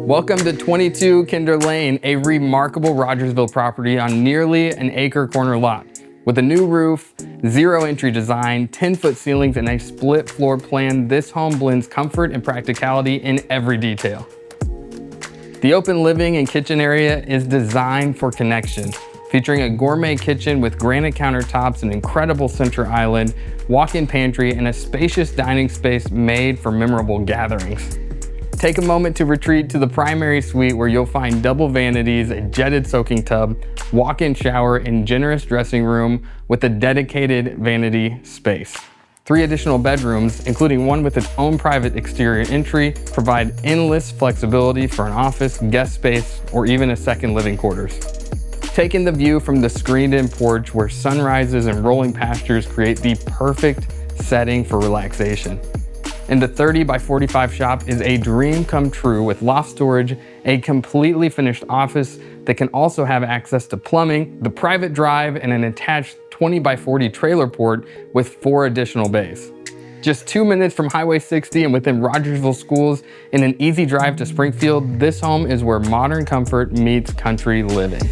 Welcome to 22 Kinder Lane, a remarkable Rogersville property on nearly an acre corner lot. With a new roof, zero entry design, 10-foot ceilings, and a split floor plan, this home blends comfort and practicality in every detail. The open living and kitchen area is designed for connection, featuring a gourmet kitchen with granite countertops, an incredible center island, walk-in pantry, and a spacious dining space made for memorable gatherings. Take a moment to retreat to the primary suite where you'll find double vanities, a jetted soaking tub, walk-in shower, and generous dressing room with a dedicated vanity space. 3 additional bedrooms, including one with its own private exterior entry, provide endless flexibility for an office, guest space, or even a second living quarters. Take in the view from the screened-in porch where sunrises and rolling pastures create the perfect setting for relaxation. And the 30 by 45 shop is a dream come true with loft storage, a completely finished office that can also have access to plumbing, the private drive, and an attached 20 by 40 trailer port with 4 additional bays. Just 2 minutes from Highway 60 and within Rogersville schools and an easy drive to Springfield, this home is where modern comfort meets country living.